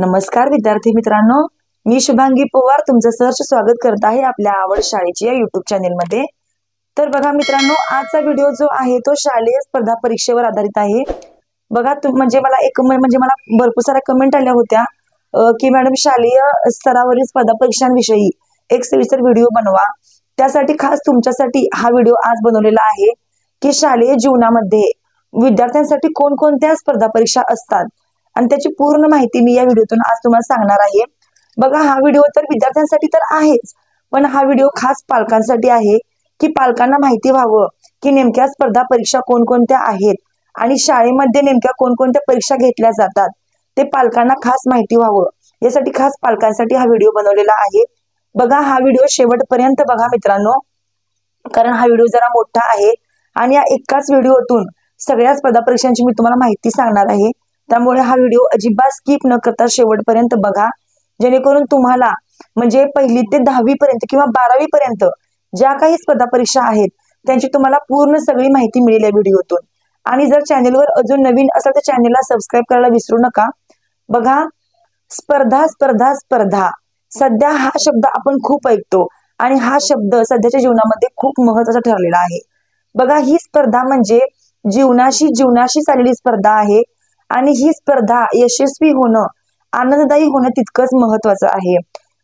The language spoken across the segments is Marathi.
नमस्कार विद्यार्थी मित्रांनो, मी शुभांगी पवार तुमचं सहर्ष स्वागत करत आहे आपल्या आवड शाळेची या युट्यूब चॅनेल मध्ये। तर बघा मित्रांनो, आजचा व्हिडिओ जो आहे तो शालेय स्पर्धा परीक्षेवर आधारित आहे। बघा म्हणजे मला भरपूर साऱ्या कमेंट आल्या होत्या की मॅडम शालेय स्तरावरील स्पर्धा परीक्षांविषयी एक सविस्तर व्हिडिओ बनवा। त्यासाठी खास तुमच्यासाठी हा व्हिडिओ आज बनवलेला आहे की शालेय जीवनामध्ये विद्यार्थ्यांसाठी कोणकोणत्या स्पर्धा परीक्षा असतात आणि त्याची पूर्ण माहिती मी या व्हिडिओतून आज तुम्हाला सांगणार आहे। बघा, हा व्हिडिओ तर विद्यार्थ्यांसाठी तर आहेच, पण हा व्हिडिओ खास पालकांसाठी आहे की पालकांना माहिती व्हावं की नेमक्या स्पर्धा परीक्षा कोणकोणत्या आहेत आणि शाळेमध्ये नेमक्या कोणकोणत्या परीक्षा घेतल्या जातात ते पालकांना खास माहिती व्हावं, यासाठी खास पालकांसाठी हा व्हिडिओ बनवलेला आहे। बघा, हा व्हिडिओ शेवटपर्यंत बघा मित्रांनो, कारण हा व्हिडिओ जरा मोठा आहे आणि या एकाच व्हिडिओतून सगळ्या स्पर्धा परीक्षांची मी तुम्हाला माहिती सांगणार आहे। त्यामुळे हा व्हिडिओ अजिबात स्किप न करता शेवटपर्यंत बघा, जेणेकरून तुम्हाला म्हणजे 1ली ते 10वी पर्यंत किंवा 12वी पर्यंत ज्या काही स्पर्धा परीक्षा आहेत त्यांची तुम्हाला पूर्ण सगळी माहिती मिळेल या व्हिडिओतून। आणि जर चॅनेलवर अजून नवीन असाल तर चॅनेलला सबस्क्राईब करायला विसरू नका। बघा, स्पर्धा स्पर्धा स्पर्धा सध्या हा शब्द आपण खूप ऐकतो आणि हा शब्द सध्याच्या जीवनामध्ये खूप महत्त्वाचा ठरलेला आहे। बघा, ही स्पर्धा म्हणजे जीवनाशी चाललेली स्पर्धा आहे आणि ही स्पर्धा यशस्वी होणं, आनंददायी होणं तितकंच महत्वाचं आहे।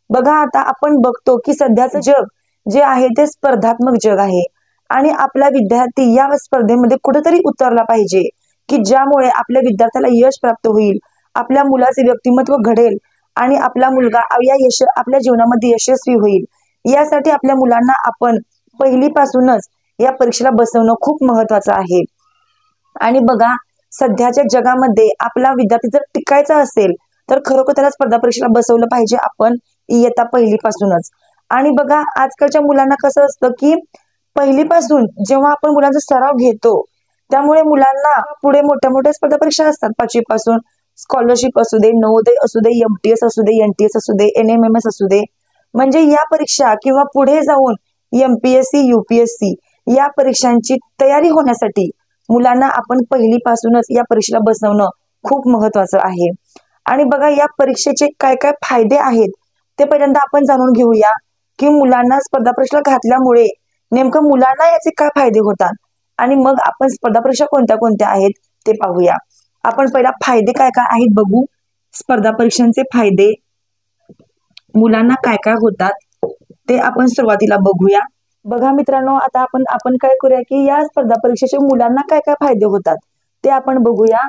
बघा, आता आपण बघतो की सध्याचं जग जे आहे ते स्पर्धात्मक जग आहे आणि आपला विद्यार्थी या स्पर्धेमध्ये कुठेतरी उतरला पाहिजे की ज्यामुळे आपल्या विद्यार्थ्याला यश प्राप्त होईल, आपल्या मुलाचे व्यक्तिमत्व घडेल आणि आपला मुलगा आपल्या जीवनामध्ये यशस्वी होईल। यासाठी आपल्या मुलांना आपण पहिलीपासूनच या परीक्षेला बसवणं खूप महत्वाचं आहे। आणि बघा, सध्याच्या जगामध्ये आपला विद्यार्थी जर टिकायचा असेल तर खरोखर त्याला स्पर्धा परीक्षेला बसवलं पाहिजे आपण इयत्ता 1ली पासूनच। आणि बघा, आजकालच्या मुलांना कसं असतं की पहिलीपासून जेव्हा आपण मुलांचा सराव घेतो त्यामुळे मुलांना पुढे मोठ्या मोठ्या स्पर्धा परीक्षा असतात। 5वी पासून स्कॉलरशिप असू दे, नवोदय असू दे, MTS असू दे, NTS असू दे, NMMS असू दे, म्हणजे या परीक्षा किंवा पुढे जाऊन MPSC UPSC या परीक्षांची तयारी होण्यासाठी मुलांना आपण पहिलीपासूनच या परीक्षेला बसवणं खूप महत्वाचं आहे। आणि बघा, या परीक्षेचे काय काय फायदे आहेत ते पहिल्यांदा आपण जाणून घेऊया की मुलांना स्पर्धा परीक्षेला घातल्यामुळे नेमकं मुलांना याचे काय फायदे होतात आणि मग आपण स्पर्धा परीक्षा कोणत्या कोणत्या आहेत ते पाहूया। आपण पहिला फायदे काय काय आहेत बघू। स्पर्धा परीक्षांचे फायदे मुलांना काय काय होतात ते आपण सुरुवातीला बघूया। बघा मित्रांनो, आता आपण काय करूया की या स्पर्धा परीक्षेचे मुलांना काय काय फायदे होतात ते आपण बघूया।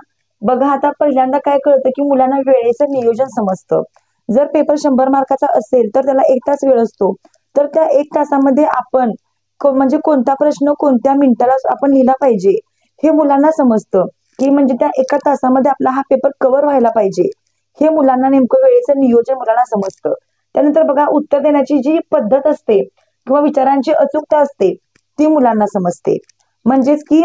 बघा, आता पहिल्यांदा काय कळतं की मुलांना वेळेचं नियोजन समजतं। जर पेपर 100 मार्काचा असेल तर त्याला 1 तास वेळ असतो, तर त्या 1 तासामध्ये आपण म्हणजे कोणता प्रश्न कोणत्या मिनिटाला आपण लिहिला पाहिजे हे मुलांना समजतं की म्हणजे त्या 1 तासामध्ये आपला हा पेपर कव्हर व्हायला पाहिजे, हे मुलांना नेमकं वेळेचं नियोजन मुलांना समजतं। त्यानंतर बघा, उत्तर देण्याची जी पद्धत असते किंवा विचारांची अचूकता असते ती मुलांना समजते, म्हणजेच की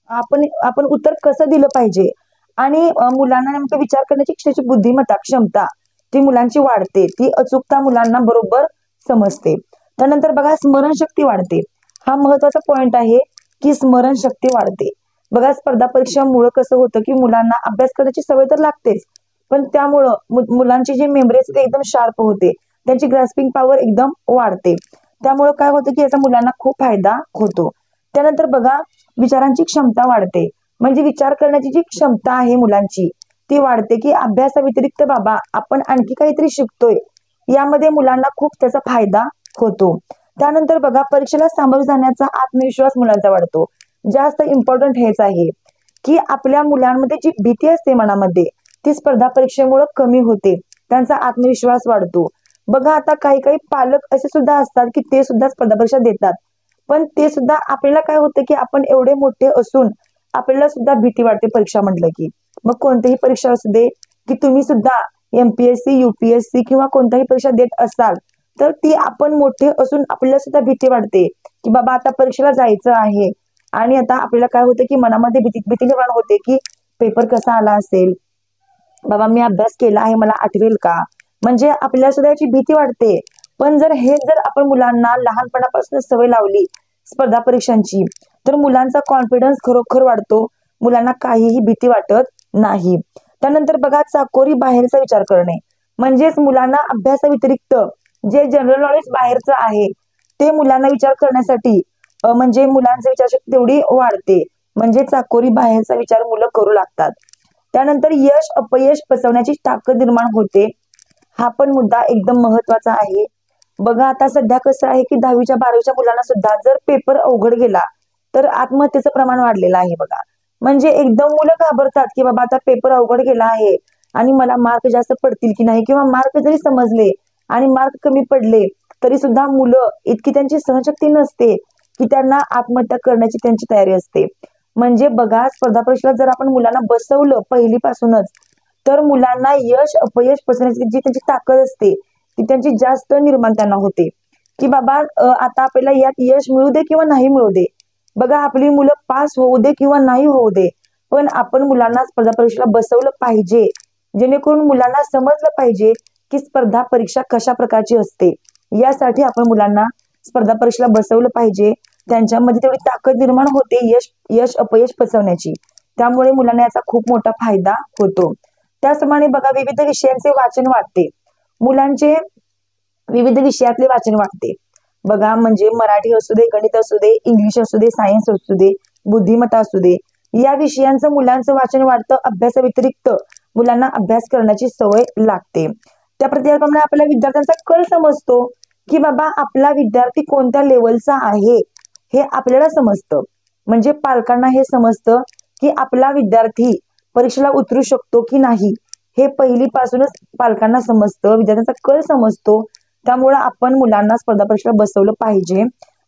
आपण उत्तर कसं दिलं पाहिजे आणि मुलांना नेमकं विचार करण्याची बुद्धिमत्ता क्षमता ती मुलांची वाढते, ती अचूकता मुलांना बरोबर समजते। त्यानंतर बघा, स्मरणशक्ती वाढते। हा महत्वाचा पॉइंट आहे की स्मरणशक्ती वाढते। बघा, स्पर्धा परीक्षामुळे कसं होतं की मुलांना अभ्यास करण्याची सवय तर लागतेच, पण त्यामुळं मुलांची जी मेमरी असते एकदम शार्प होते, त्यांची ग्रास्पिंग पॉवर एकदम वाढते। त्यामुळे काय होतं की याचा मुलांना खूप फायदा होतो। त्यानंतर बघा, विचारांची क्षमता वाढते, म्हणजे विचार करण्याची जी क्षमता आहे मुलांची ती वाढते की अभ्यासाव्यतिरिक्त बाबा आपण आणखी काहीतरी शिकतोय, यामध्ये मुलांना खूप त्याचा फायदा होतो। त्यानंतर बघा, परीक्षेला सामोरे जाण्याचा आत्मविश्वास मुलांचा वाढतो। जास्त इम्पॉर्टंट हेच आहे की आपल्या मुलांमध्ये जी भीती असते मनामध्ये ती स्पर्धा परीक्षेमुळे कमी होते, त्यांचा आत्मविश्वास वाढतो। बघा, आता काही काही पालक असे सुद्धा असतात की ते सुद्धा स्पर्धा परीक्षा देतात, पण ते सुद्धा आपल्याला काय होतं की आपण एवढे मोठे असून आपल्याला सुद्धा भीती वाटते परीक्षा म्हटलं की। मग कोणतीही परीक्षा असू दे की तुम्ही सुद्धा MPSC UPSC किंवा कोणत्याही परीक्षा देत असाल तर ती आपण मोठे असून आपल्याला सुद्धा भीती वाटते की बाबा आता परीक्षेला जायचं आहे आणि आता आपल्याला काय होतं की मनामध्ये भीती निर्माण होते की पेपर कसा आला असेल, बाबा मी अभ्यास केला आहे मला आठवेल का, म्हणजे आपल्याला सुद्धा याची भीती वाटते। पण जर आपण मुलांना लहानपणापासून सवय लावली स्पर्धा परीक्षांची तर मुलांचा कॉन्फिडन्स खरोखर वाढतो, मुलांना काहीही भीती वाटत नाही। त्यानंतर बघा चाकोरी बाहेरचा विचार करणे, म्हणजेच मुलांना अभ्यासाव्यतिरिक्त जे जनरल नॉलेज बाहेरचं आहे ते मुलांना विचार करण्यासाठी म्हणजे मुलांचा विचारशक्ती तेवढी वाढते, म्हणजे चाकोरी बाहेरचा विचार मुलं करू लागतात. त्यानंतर यश अपयश पचवण्याची ताकद निर्माण होते. हा पण मुद्दा एकदम महत्वाचा आहे. बघा आता सध्या कसं आहे की 10वीच्या 12वीच्या मुलांना सुद्धा जर पेपर अवघड गेला तर आत्महत्येचं प्रमाण वाढलेलं आहे बघा. म्हणजे एकदम मुलं घाबरतात की बाबा आता पेपर अवघड गेला आहे आणि मला मार्क जास्त पडतील की नाही, किंवा मार्क जरी समजले आणि मार्क कमी पडले तरी सुद्धा मुलं इतकी त्यांची सहनशक्ती नसते की त्यांना आत्महत्या करण्याची त्यांची तयारी असते. म्हणजे बघा स्पर्धा परीक्षेला जर आपण मुलांना बसवलं पहिलीपासूनच तर मुलांना यश अपयश पचवण्याची जी त्यांची ताकद असते ती त्यांची जास्त निर्माण त्यांना होते की बाबा आता आपल्याला यात यश मिळू दे किंवा नाही मिळू दे, बघा आपली मुलं पास होऊ दे किंवा नाही होऊ दे, पण आपण मुलांना स्पर्धा परीक्षेला बसवलं पाहिजे, जेणेकरून मुलांना समजलं पाहिजे की स्पर्धा परीक्षा कशा प्रकारची असते. यासाठी आपण मुलांना स्पर्धा परीक्षेला बसवलं पाहिजे. त्यांच्यामध्ये तेवढी ताकद निर्माण होते यश अपयश पचवण्याची, त्यामुळे मुलांना याचा खूप मोठा फायदा होतो. त्याचप्रमाणे बघा विविध विषयांचे वाचन वाढते, मुलांचे विविध विषयातले वाचन वाढते. बघा म्हणजे मराठी असू दे, गणित असू दे, इंग्लिश असू दे, सायन्स असू दे, बुद्धिमत्ता असू दे, या विषयांचं मुलांचं वाचन वाढतं. अभ्यासाव्यतिरिक्त मुलांना अभ्यास करण्याची सवय लागते. त्याप्रमाणे आपल्या विद्यार्थ्यांचा कल समजतो की बाबा आपला विद्यार्थी कोणत्या लेवलचा आहे हे आपल्याला समजतं. म्हणजे पालकांना हे समजतं की आपला विद्यार्थी परीक्षेला उतरू शकतो की नाही, हे पहिलीपासूनच पालकांना समजतं, विद्यार्थ्यांचा कल समजतो. त्यामुळे आपण मुलांना स्पर्धा परीक्षेला बसवलं पाहिजे.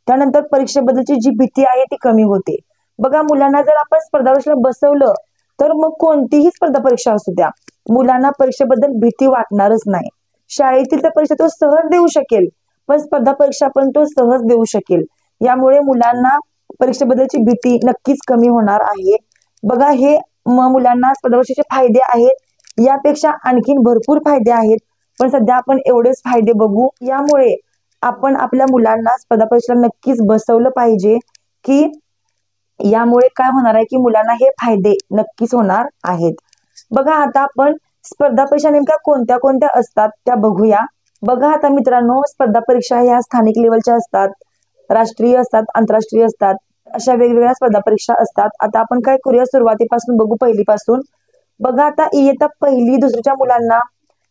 त्यानंतर परीक्षेबद्दलची जी भीती आहे ती कमी होते. बघा मुलांना जर आपण स्पर्धा परीक्षेला बसवलं तर मग कोणतीही स्पर्धा परीक्षा असू द्या मुलांना परीक्षेबद्दल भीती वाटणारच नाही. शाळेतील तर परीक्षा तो सहज देऊ शकेल, पण स्पर्धा परीक्षा पण तो सहज देऊ शकेल. यामुळे मुलांना परीक्षेबद्दलची भीती नक्कीच कमी होणार आहे. बघा हे मुलांना स्पर्धा परीक्षेचे फायदे आहेत, यापेक्षा आणखीन भरपूर फायदे आहेत, पण सध्या आपण एवढेच फायदे बघू. यामुळे आपण आपल्या मुलांना स्पर्धा परीक्षेला नक्कीच बसवलं पाहिजे की यामुळे काय होणार आहे की मुलांना हे फायदे नक्कीच होणार आहेत. बघा आता आपण स्पर्धा परीक्षा नेमक्या कोणत्या कोणत्या असतात त्या बघूया. बघा आता मित्रांनो, स्पर्धा परीक्षा ह्या स्थानिक लेवलच्या असतात, राष्ट्रीय असतात, आंतरराष्ट्रीय असतात, अशा वेगवेगळ्या स्पर्धा परीक्षा असतात. आता आपण काय करूया, सुरुवातीपासून बघू, पहिलीपासून. बघा आता इयत्ता पहिली दुसरीच्या मुलांना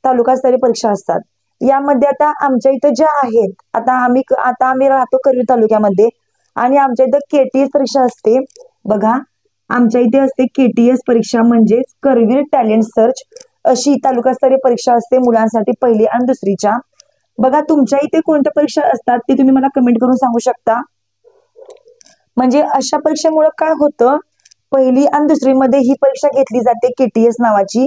तालुकास्तरीय परीक्षा असतात. यामध्ये आता आमच्या इथं ज्या आहेत, आता आम्ही राहतो करवीर तालुक्यामध्ये आणि आमच्या इथं केटीएस परीक्षा असते. बघा आमच्या इथे असते केटीएस परीक्षा, म्हणजेच करवीर टॅलेंट सर्च, अशी तालुकास्तरीय परीक्षा असते मुलांसाठी पहिली आणि दुसरीच्या. बघा तुमच्या इथे कोणत्या परीक्षा असतात ते तुम्ही मला कमेंट करून सांगू शकता. म्हणजे अशा परीक्षेमुळे काय होतं, पहिली आणि दुसरीमध्ये ही परीक्षा घेतली जाते, केटीएस नावाची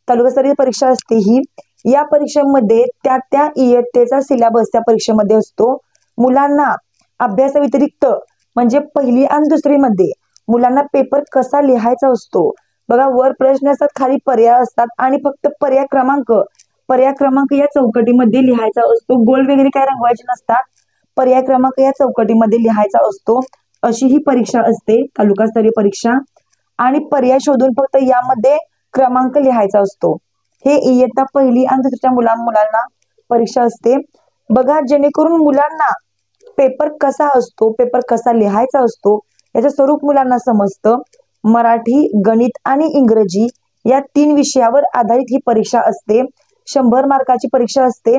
तालुकास्तरीय परीक्षा असते ही. या परीक्षेमध्ये त्या इयत्तेचा सिलेबस त्या परीक्षेमध्ये असतो. मुलांना अभ्यासाव्यतिरिक्त म्हणजे पहिली आणि दुसरीमध्ये मुलांना पेपर कसा लिहायचा असतो. बघा वर प्रश्न असतात, खाली पर्याय असतात आणि फक्त पर्याय क्रमांक या चौकटीमध्ये लिहायचा असतो. गोल वगैरे काय रंगवायचे नसतात, पर्याय क्रमांक या चौकटीमध्ये लिहायचा असतो. अशी ही परीक्षा असते तालुकास्तरीय परीक्षा. आणि पर्याय शोधून फक्त यामध्ये क्रमांक लिहायचा असतो. हे इयत्ता पहिली आणि दुसरीच्या मुलांना परीक्षा असते. बघा जेणेकरून मुलांना पेपर कसा असतो, पेपर कसा लिहायचा असतो याचं स्वरूप मुलांना समजतं. मराठी, गणित आणि इंग्रजी या 3 विषयावर आधारित ही परीक्षा असते. 100 मार्काची परीक्षा असते,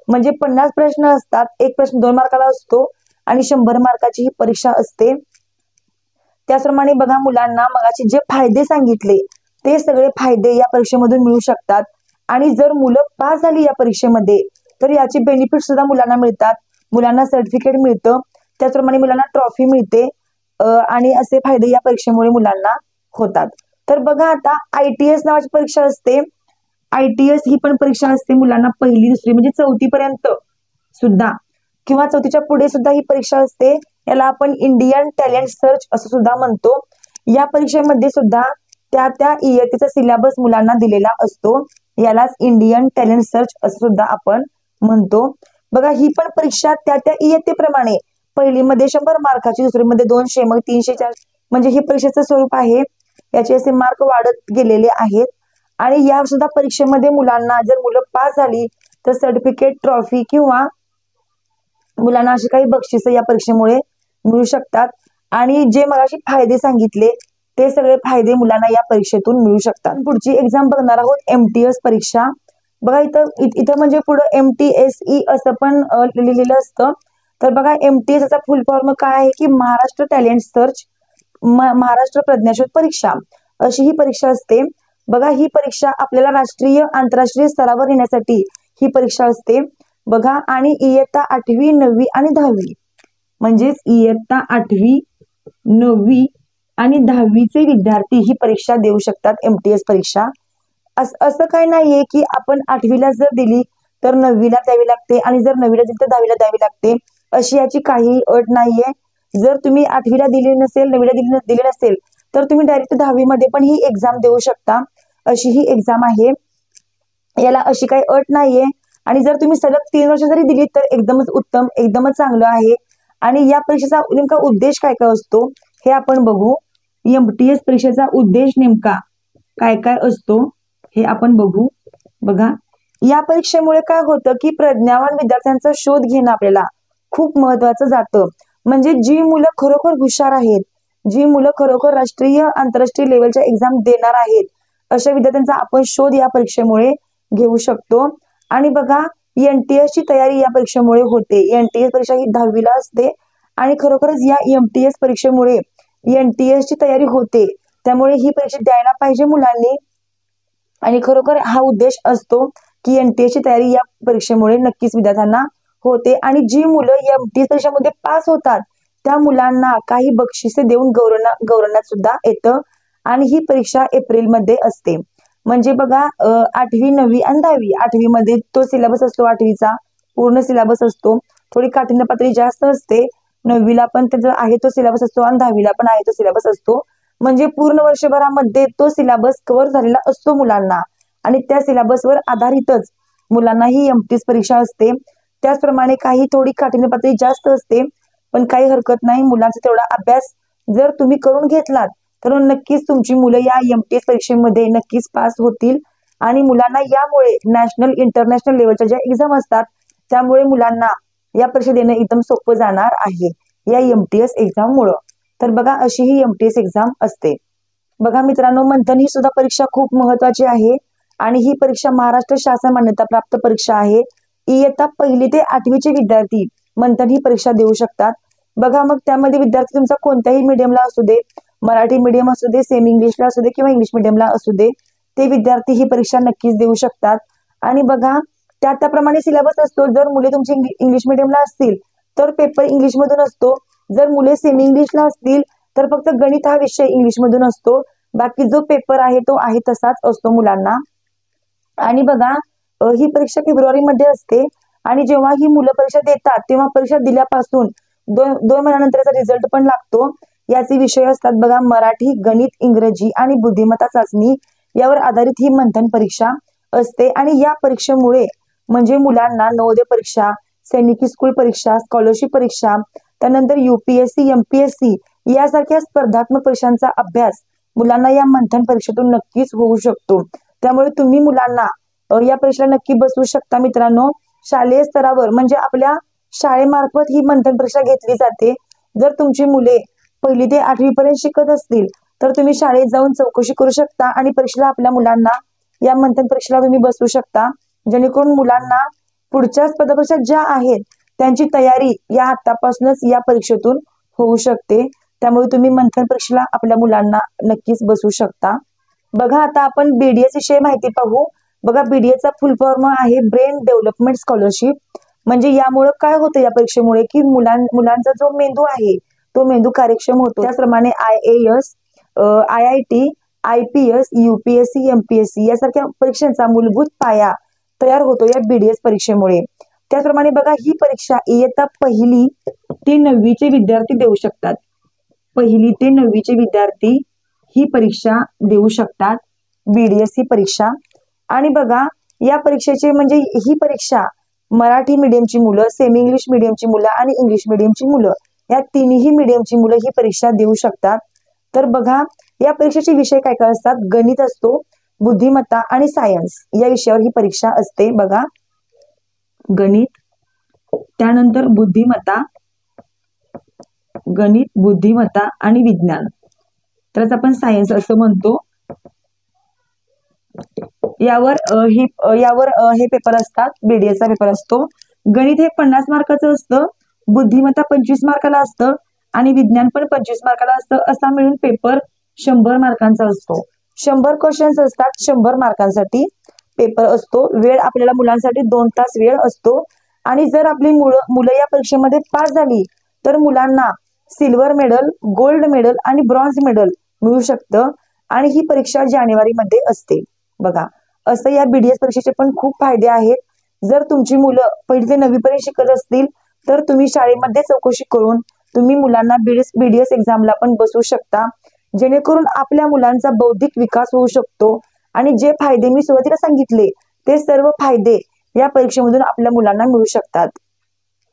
म्हणजे 50 प्रश्न असतात, एक प्रश्न 2 मार्काला असतो आणि 100 मार्काची ही परीक्षा असते. त्याचप्रमाणे बघा मुलांना मगाशी जे फायदे सांगितले ते सगळे फायदे या परीक्षेमधून मिळू शकतात. आणि जर मुलं पास झाली या परीक्षेमध्ये तर याचे बेनिफिट सुद्धा मुलांना मिळतात. मुलांना सर्टिफिकेट मिळतं, त्याचप्रमाणे मुलांना ट्रॉफी मिळते आणि असे फायदे या परीक्षेमुळे मुलांना होतात. तर बघा आता ITS नावाची परीक्षा असते. ITS ही पण परीक्षा असते मुलांना पहिली दुसरी म्हणजे 4थी पर्यंत सुद्धा किंवा 4थीच्या पुढे सुद्धा ही परीक्षा असते. याला आपण इंडियन टॅलेंट सर्च असं सुद्धा म्हणतो. या परीक्षेमध्ये सुद्धा त्या इयत्तेचा सिलेबस मुलांना दिलेला असतो. यालाच इंडियन टॅलेंट सर्च असं सुद्धा आपण म्हणतो. बघा ही पण परीक्षा त्या इयत्तेप्रमाणे पहिलीमध्ये 100 मार्काची, दुसरीमध्ये 200, मग 300, 400 म्हणजे ही परीक्षेचं स्वरूप आहे. याचे असे मार्क वाढत गेलेले आहेत. आणि या सुद्धा परीक्षेमध्ये मुलांना जर मुलं पास झाली तर सर्टिफिकेट, ट्रॉफी किंवा मुलांना अशी काही बक्षिसं या परीक्षेमुळे मिळू शकतात। आणि जे मगाशी फायदे सांगितले ते सगळे फायदे मुलांना या परीक्षेतून मिळू शकतात। पुढची एक्झाम बघणार आहोत MTS परीक्षा। बघा इथं म्हणजे पुढे MTSE असं पण लिहिलेलं असतं। तर बघा MTS याचा फुल फॉर्म काय आहे की महाराष्ट्र टॅलेंट सर्च महाराष्ट्र प्रज्ञाशोध परीक्षा अशी ही परीक्षा असते। बघा ही परीक्षा आपल्याला राष्ट्रीय आंतरराष्ट्रीय स्तरावर नेण्यासाठी ही परीक्षा असते बघा। आणि इयत्ता 8वी 9वी आणि 10वी म्हणजेच इयत्ता 8वी 9वी आणि 10वीचे विद्यार्थी ही परीक्षा देऊ शकतात MTS परीक्षा। असं काही नाहीये की आपण 8वीला जर दिली तर 9वीला द्यावी लागते आणि जर 9वीला दिली तर 10वीला द्यावी लागते अशी याची काही अट नाहीये। जर तुम्ही 8वीला दिली नसेल 9वीला दिली नसेल तर तुम्ही डायरेक्ट 10वी मध्ये पण ही एक्झाम देऊ शकता अशी ही एक्झाम आहे। याला अशी काही अट नाहीये। आणि जर तुम्ही सलग 3 वर्ष जरी दिली तर एकदमच उत्तम, एकदमच चांगलं आहे। आणि या परीक्षेचा नेमका उद्देश काय काय असतो हे आपण बघू। MTS परीक्षेचा उद्देश नेमका काय काय असतो हे आपण बघू। बघा या परीक्षेमुळे काय होतं की प्रज्ञावान विद्यार्थ्यांचा शोध घेणं आपल्याला खूप महत्वाचं जातं। म्हणजे जी मुलं खरोखर हुशार आहेत, जी मुलं खरोखर राष्ट्रीय आंतरराष्ट्रीय लेवलच्या एक्झाम देणार आहेत अशा विद्यार्थ्यांचा आपण शोध या परीक्षेमुळे घेऊ शकतो। आणि बघा NTS ची तयारी या परीक्षेमुळे होते। NTS परीक्षा ही 10वीला असते आणि खरोखरच या MTS परीक्षेमुळे NTS ची तयारी होते। त्यामुळे ही परीक्षा द्यायला पाहिजे मुलांनी। आणि खरोखर हा उद्देश असतो की NTS ची तयारी या परीक्षेमुळे नक्कीच विद्यार्थ्यांना होते। आणि जी मुलं MTS परीक्षेमध्ये पास होतात त्या मुलांना काही बक्षिसे देऊन गौरवण्यात सुद्धा येतं। आणि ही परीक्षा एप्रिलमध्ये असते। म्हणजे बघा 8वी 9वी आणि 10वी 8वी मध्ये तो सिलेबस असतो 8वीचा पूर्ण सिलेबस असतो, थोडी काठिण्य पातळी जास्त असते। 9वीला पण त्याचा आहे तो सिलेबस असतो आणि 10वीला पण आहे तो सिलेबस असतो। म्हणजे पूर्ण वर्षभरामध्ये तो सिलेबस कव्हर झालेला असतो मुलांना आणि त्या सिलेबसवर आधारितच मुलांना ही MTS परीक्षा असते। त्याचप्रमाणे काही थोडी काठिण्य पातळी जास्त असते पण काही हरकत नाही, मुलांचा तेवढा अभ्यास जर तुम्ही करून घेतलात तर नक्कीच तुमची मुलं या MTS परीक्षेमध्ये नक्कीच पास होतील। आणि मुलांना यामुळे नॅशनल इंटरनॅशनल लेवलच्या ज्या एक्झाम असतात त्यामुळे मुलांना या परीक्षा देणं एकदम सोपं जाणार आहे या MTS एक्झाम मुळे। तर बघा अशी ही MTS एक्झाम असते। बघा मित्रांनो मंथन ही सुद्धा परीक्षा खूप महत्वाची आहे आणि ही परीक्षा महाराष्ट्र शासन मान्यता प्राप्त परीक्षा आहे। इयत्ता 1ली ते 8वीचे विद्यार्थी मंथन ही परीक्षा देऊ शकतात। बघा मग त्यामध्ये विद्यार्थी तुमचा कोणत्याही मीडियमला असू दे, मराठी मीडियम असू दे, सेमी इंग्लिशला असू दे किंवा इंग्लिश मीडियमला असू दे, ते विद्यार्थी ही परीक्षा नक्कीच देऊ शकतात। आणि बघा त्याप्रमाणे सिलेबस असतो। जर मुले तुमची इंग्लिश मीडियमला असतील तर पेपर इंग्लिश मधून असतो, जर मुले सेमी इंग्लिशला असतील तर फक्त गणित हा विषय इंग्लिश मधून असतो, बाकी जो पेपर आहे तो आहे तसाच असतो मुलांना। आणि बघा ही परीक्षा फेब्रुवारीमध्ये असते आणि जेव्हा ही मुलं परीक्षा देतात तेव्हा परीक्षा दिल्यापासून 2 महिन्यानंतर रिझल्ट पण लागतो। याचे विषय असतात बघा मराठी, गणित, इंग्रजी आणि बुद्धिमत्ता चाचणी यावर आधारित ही मंथन परीक्षा असते। आणि या परीक्षेमुळे म्हणजे मुलांना नवोदय परीक्षा, सैनिकी स्कूल परीक्षा, स्कॉलरशिप परीक्षा, त्यानंतर UPSC MPSC यासारख्या स्पर्धात्मक परीक्षांचा अभ्यास मुलांना या मंथन परीक्षेतून नक्कीच होऊ शकतो। त्यामुळे तुम्ही मुलांना या परीक्षेला नक्की बसवू शकता मित्रांनो। शालेय स्तरावर म्हणजे आपल्या शाळेमार्फत ही मंथन परीक्षा घेतली जाते। जर तुमची मुले 1ली ते 8वी पर्यंत शिकत असतील तर तुम्ही शाळेत जाऊन चौकशी करू शकता आणि परीक्षेला आपल्या मुलांना या मंथन परीक्षेला तुम्ही बसवू शकता, जेणेकरून मुलांना पुढच्या स्पर्धा परीक्षा ज्या आहेत त्यांची तयारी या आतापासूनच या परीक्षेतून होऊ शकते। त्यामुळे तुम्ही मंथन परीक्षेला आपल्या मुलांना नक्कीच बसवू शकता। बघा आता आपण BDS विषयी माहिती पाहू। बघा BDS चा फुल फॉर्म आहे ब्रेन डेव्हलपमेंट स्कॉलरशिप। म्हणजे यामुळे काय होतं या परीक्षेमुळे की मुलांचा जो मेंदू आहे तो मेंदू कार्यक्षम होतो। त्याचप्रमाणे IAS, IIT, IPS, UPSC, MPSC यासारख्या परीक्षांचा मूलभूत पाया तयार होतो या BDS परीक्षेमुळे। त्याचप्रमाणे बघा ही परीक्षा इयत्ता 1ली ते 9वीचे विद्यार्थी देऊ शकतात। 1ली ते 9वीचे विद्यार्थी ही परीक्षा देऊ शकतात BDS ही परीक्षा। आणि बघा या परीक्षेचे म्हणजे ही परीक्षा मराठी मीडियमची मुलं, सेमी इंग्लिश मीडियमची मुलं आणि इंग्लिश मीडियमची मुलं या तिन्ही मीडियमची मुलं ही परीक्षा देऊ शकतात। तर बघा या परीक्षेचे विषय काय काय असतात, गणित असतो, बुद्धिमत्ता आणि सायन्स या विषयावर ही परीक्षा असते बघा. गणित, त्यानंतर बुद्धिमत्ता, गणित, बुद्धिमत्ता आणि विज्ञान, तरच आपण सायन्स असं म्हणतो. यावर हे पेपर असतात, BDS चा पेपर असतो. गणित हे 50 मार्काचं असतं, बुद्धिमत्ता 25 मार्काला असतं आणि विज्ञान पण 25 मार्काला असतं. असा मिळून पेपर 100 मार्कांचा असतो. 100 क्वेश्चन्स असतात, 100 मार्कांसाठी पेपर असतो. वेळ आपल्याला मुलांसाठी 2 तास वेळ असतो. आणि जर आपली मुलं या परीक्षेमध्ये पास झाली तर मुलांना सिल्वर मेडल, गोल्ड मेडल आणि ब्रॉन्झ मेडल मिळू शकतं. आणि ही परीक्षा जानेवारीमध्ये असते बघा. असं या BDS परीक्षेचे पण खूप फायदे आहेत. जर तुमची मुलं 1ली ते 9वी पर्यंत शिकत असतील तर तुम्ही शाळेमध्ये चौकशी करून तुम्ही मुलांना BDS एक्झामला पण बसवू शकता, जेणेकरून आपल्या मुलांचा बौद्धिक विकास होऊ शकतो. आणि जे फायदे मी सुरुवातीला सांगितले ते सर्व फायदे या परीक्षेमधून आपल्या मुलांना मिळू शकतात.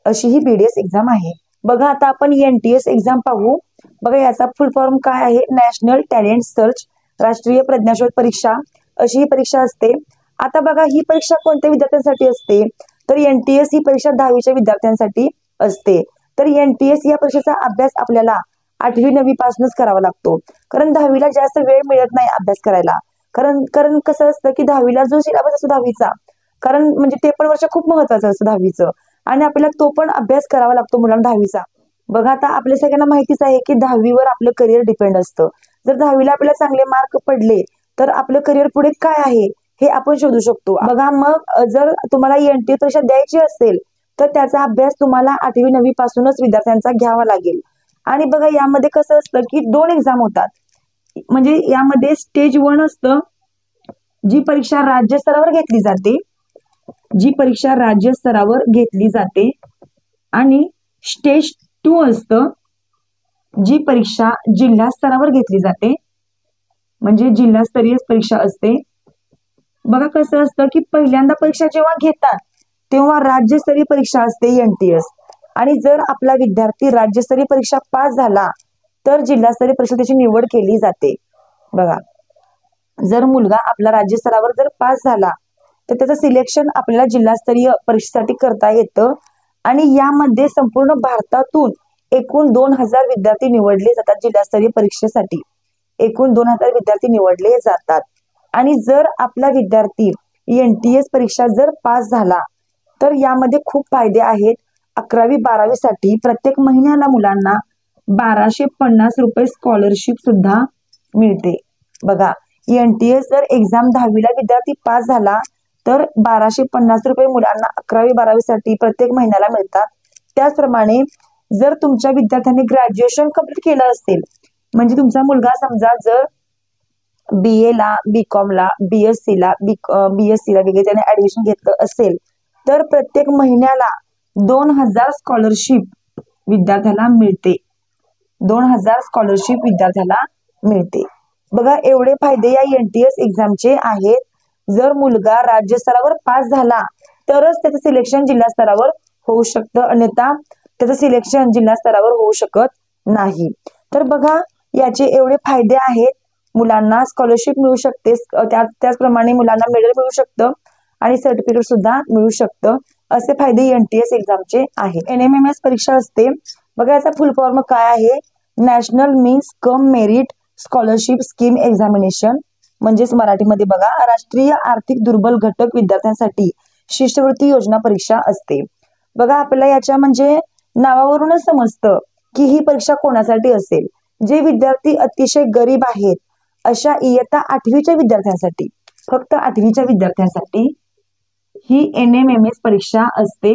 अशी ही BDS एक्झाम आहे बघा. आता आपण NTS एक्झाम पाहू बघा. याचा फुल फॉर्म काय आहे? नॅशनल टॅलेंट सर्च, राष्ट्रीय प्रज्ञाशोध परीक्षा अशी ही परीक्षा असते. आता बघा, ही परीक्षा कोणत्या विद्यार्थ्यांसाठी असते? तर NTS ही परीक्षा 10वीच्या विद्यार्थ्यांसाठी असते. तर NTS या परीक्षेचा अभ्यास आपल्याला 8वी 9वी पासूनच करावा लागतो, कारण 10वीला जास्त वेळ मिळत नाही अभ्यास करायला. कारण कसं असतं की 10वीला जो सिलेबस असतो 10वीचा, कारण म्हणजे ते पण वर्ष खूप महत्वाचं असतं 10वीचं, आणि आपल्याला तो पण अभ्यास करावा लागतो मुलांना 10वीचा. बघा, आता आपल्या सगळ्यांना माहितीच आहे की 10वीवर आपलं करिअर डिपेंड असतं. जर 10वीला आपल्याला चांगले मार्क पडले तर आपलं करिअर पुढे काय आहे हे आपण शोधू शकतो बघा. मग जर तुम्हाला NTS परीक्षा द्यायची असेल तर त्याचा अभ्यास तुम्हाला 8वी 9वी पासूनच विद्यार्थ्यांचा घ्यावा लागेल. आणि बघा, यामध्ये कसं असतं की 2 एक्झाम होतात. म्हणजे यामध्ये स्टेज 1 असतं, जी परीक्षा राज्य स्तरावर घेतली जाते, आणि स्टेज 2 असतं, जी परीक्षा जिल्हा स्तरावर घेतली जाते, म्हणजे जिल्हास्तरीय परीक्षा असते. बघा, कसं असतं की पहिल्यांदा परीक्षा जेव्हा घेतात तेव्हा राज्यस्तरीय परीक्षा असते NTS, आणि जर आपला विद्यार्थी राज्यस्तरीय परीक्षा पास झाला तर जिल्हास्तरीय परीक्षा त्याची निवड केली जाते बघा. जर मुलगा आपला राज्य स्तरावर जर पास झाला तर त्याचं सिलेक्शन आपल्याला जिल्हास्तरीय परीक्षेसाठी करता येतं. आणि यामध्ये संपूर्ण भारतातून एकूण 2000 विद्यार्थी निवडले जातात जिल्हास्तरीय परीक्षेसाठी. एकूण 2000 विद्यार्थी निवडले जातात. आणि जर आपला विद्यार्थी NTS परीक्षा जर पास झाला तर यामध्ये खूप फायदे आहेत. 11वी 12वी साठी प्रत्येक महिन्याला मुलांना 1250 रुपये स्कॉलरशिप सुद्धा मिळते बघा. NTS जर एक्झाम 10वीला विद्यार्थी पास झाला तर 1250 रुपये मुलांना 11वी 12वी साठी प्रत्येक महिन्याला मिळतात. त्याचप्रमाणे जर तुमच्या विद्यार्थ्यांनी ग्रॅज्युएशन कंप्लीट केलं असेल, म्हणजे तुमचा मुलगा समजा जर BA ला, BCom ला, BSc ला वगैरे त्याने ऍडमिशन घेतलं असेल तर प्रत्येक महिन्याला 2000 स्कॉलरशिप विद्यार्थ्याला मिळते. 2000 स्कॉलरशिप विद्यार्थ्याला मिळते बघा. एवढे फायदे या NTS एक्झामचे आहेत. जर मुलगा राज्य स्तरावर पास झाला तरच त्याचं सिलेक्शन जिल्हा स्तरावर होऊ शकतं, अन्यथा त्याचं सिलेक्शन जिल्हा स्तरावर होऊ शकत नाही. तर बघा, याचे एवढे फायदे आहेत. मुलांना स्कॉलरशिप मिळू शकते, त्याचप्रमाणे मुलांना मेडल मिळू शकतं आणि सर्टिफिकेट सुद्धा मिळू शकतं. असे फायदे NTS एक्झामचे आहेत. NMMS परीक्षा असते बघा. याचा फुल फॉर्म काय आहे? National means cum merit scholarship scheme examination, म्हणजेच मराठीमध्ये बघा, राष्ट्रीय आर्थिक दुर्बल घटक विद्यार्थ्यांसाठी शिष्यवृत्ती योजना परीक्षा असते बघा. आपल्याला याच्या म्हणजे नावावरूनच समजतं की ही परीक्षा कोणासाठी असेल. जे विद्यार्थी अतिशय गरीब आहेत अशा इयत्ता 8वीच्या विद्यार्थ्यांसाठी, फक्त 8वीच्या विद्यार्थ्यांसाठी ही NMMS परीक्षा असते,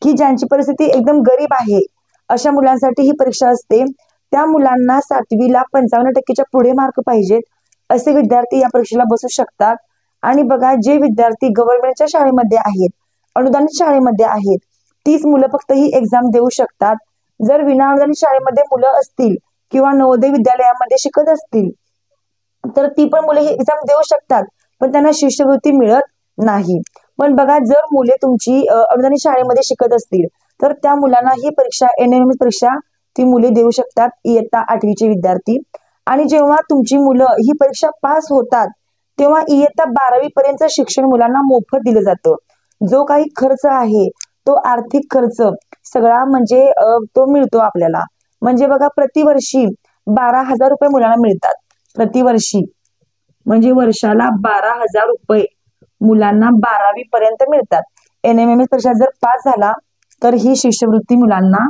की ज्यांची परिस्थिती एकदम गरीब आहे अशा मुलांसाठी ही परीक्षा असते. त्या मुलांना 7वीला 55% पुढे मार्क पाहिजेत असे विद्यार्थी या परीक्षेला बसू शकतात. आणि बघा, जे विद्यार्थी गव्हर्नमेंटच्या शाळेमध्ये आहेत, अनुदानित शाळेमध्ये आहेत, तीच मुलं फक्त ही एक्झाम देऊ शकतात. जर विनाअनुदानित शाळेमध्ये मुलं असतील किंवा नवोदय विद्यालयामध्ये शिकत असतील तर ती पण मुले ही एक्झाम देऊ शकतात, पण त्यांना शिष्यवृत्ती मिळत नाही. पण बघा, जर मुले तुमची अनुदानित शाळेमध्ये शिकत असतील तर त्या मुलांना ही परीक्षा NMMS परीक्षा ती मुले देऊ शकतात, इयत्ता 8वीचे विद्यार्थी. आणि जेव्हा तुमची मुलं ही परीक्षा पास होतात तेव्हा इयत्ता 12वी पर्यंत शिक्षण मुलांना मोफत दिलं जातं. जो काही खर्च आहे तो आर्थिक खर्च सगळा म्हणजे तो मिळतो आपल्याला. म्हणजे बघा प्रतिवर्षी 12,000 रुपये मुलांना मिळतात प्रतिवर्षी. म्हणजे वर्षाला 12,000 रुपये मुलांना 12वी पर्यंत मिळतात. NMMS परीक्षा जर पास झाला तर ही शिष्यवृत्ती मुलांना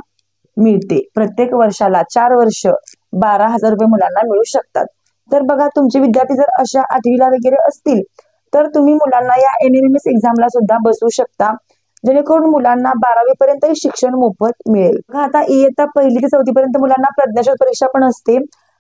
मिळते. प्रत्येक वर्षाला 4 वर्ष 12,000 रुपये मुलांना मिळू शकतात. तर बघा तुमचे विद्यार्थी जर अशा 8वीला वगैरे असतील तर तुम्ही मुलांना या NMMS एक्झामला सुद्धा बसवू शकता, जेणेकरून मुलांना 12वी पर्यंत शिक्षण मोफत मिळेल. आता इयत्ता 1ली ते 4थी पर्यंत मुलांना प्रज्ञाशोध परीक्षा पण असते.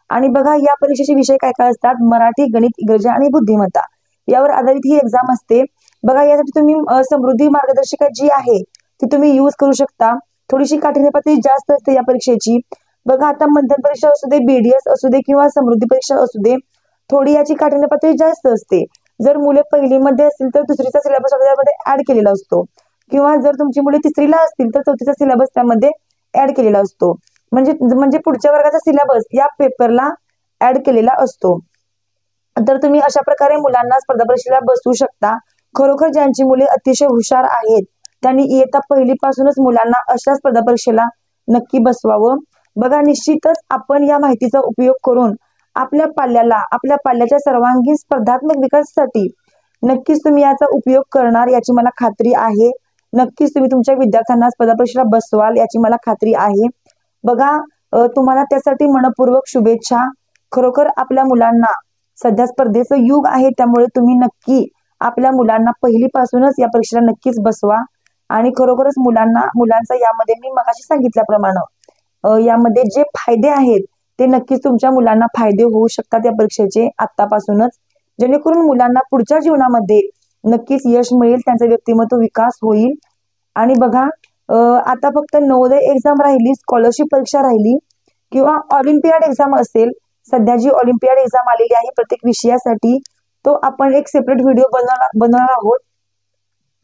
आणि बघा या परीक्षेचे विषय काय काय असतात, मराठी, गणित, इंग्रजी आणि बुद्धिमत्ता यावर आधारित ही एक्झाम असते. बघा यासाठी तुम्ही समृद्धी मार्गदर्शिका जी आहे ती तुम्ही यूज करू शकता. थोडीशी काठिण्य पातळी जास्त असते या परीक्षेची. बघा आता मध्यंतरी परीक्षा असू दे, BDS असू दे किंवा समृद्धी परीक्षा असू दे, थोडी याची काठिण्य पातळी जास्त असते. जर मुले 1लीमध्ये असतील तर 2रीचा सिलेबस त्यामध्ये ऍड केलेला असतो, किंवा जर तुमची मुले 3रीला असतील तर 4थीचा सिलेबस त्यामध्ये ऍड केलेला असतो. म्हणजे पुढच्या वर्गाचा सिलेबस या पेपरला ऍड केलेला असतो. तर तुम्ही अशा प्रकारे मुलांना स्पर्धा परीक्षेला बसवू शकता. खरोखर ज्यांची मुले अतिशय हुशार आहेत त्यांनी इयत्ता 1ली पासूनच मुलांना अशा स्पर्धा परीक्षेला नक्की बसवावं. बघा निश्चितच आपण या माहितीचा उपयोग करून आपल्या पाल्याच्या सर्वांगीण स्पर्धात्मक विकासासाठी नक्कीच तुम्ही याचा उपयोग करणार याची मला खात्री आहे. नक्कीच तुम्ही तुमच्या विद्यार्थ्यांना स्पर्धा परीक्षेला बसवाल याची मला खात्री आहे. बघा तुम्हाला त्यासाठी मनपूर्वक शुभेच्छा. खरोखर आपल्या मुलांना सध्या स्पर्धेचं युग आहे, त्यामुळे तुम्ही नक्की आपल्या मुलांना 1ली पासूनच या परीक्षेला नक्कीच बसवा. आणि खरोखरच मुलांचा यामध्ये मी मगाशी सांगितल्याप्रमाणे यामध्ये जे फायदे आहेत ते नक्कीच तुमच्या मुलांना फायदे होऊ शकतात या परीक्षेचे आतापासूनच, जेणेकरून मुलांना पुढच्या जीवनामध्ये नक्कीच यश मिळेल, त्यांचा व्यक्तिमत्व विकास होईल. आणि बघा आता फक्त नवोदय एक्झाम राहिली, स्कॉलरशिप परीक्षा राहिली, किंवा ऑलिम्पियाड एक्झाम असेल. सध्या जी ऑलिम्पियाड एक्झाम आलेली आहे प्रत्येक विषयासाठी, तो आपण एक सेपरेट व्हिडिओ बनवणार आहोत.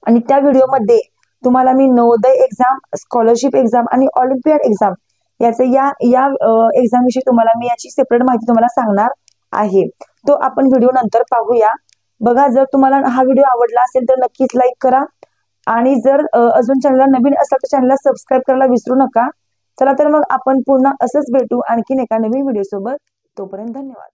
आणि त्या व्हिडिओमध्ये तुम्हाला मी नवोदय एक्झाम, स्कॉलरशिप एक्झाम आणि ऑलिम्पियाड एक्झाम याचे या एक्झाम विषयी तुम्हाला मी याची सेपरेट माहिती तुम्हाला सांगणार आहे. तो आपण व्हिडिओ नंतर पाहूया. बघा जर तुम्हाला हा व्हिडिओ आवडला असेल तर नक्कीच लाईक करा. आणि जर अजून चॅनलला नवीन असाल तर चॅनलला सबस्क्राईब करायला विसरू नका. चला तर मग आपण पुन्हा असंच भेटू आणखीन एका नवीन व्हिडिओ सोबत. तोपर्यंत धन्यवाद.